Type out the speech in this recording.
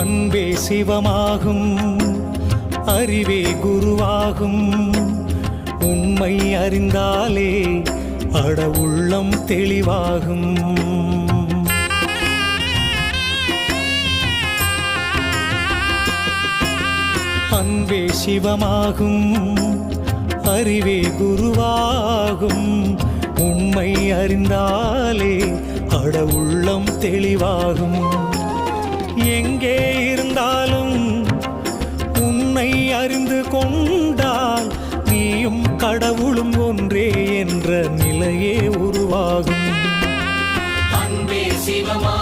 அன்பே சிவமாகும், அறிவே குருவாகும். உண்மை அறிந்தாலே அட உள்ளம் தெளிவாகும். அன்பே சிவமாகும், அறிவே குருவாகும். உண்மை அறிந்தாலே அட உள்ளம் தெளிவாகும். எங்கே இருந்தாலும் உன்னை அறிந்து கொண்டால் நீயும் கடவுளும் ஒன்றே என்ற நிலையே உருவாகும். அன்பே சிவமா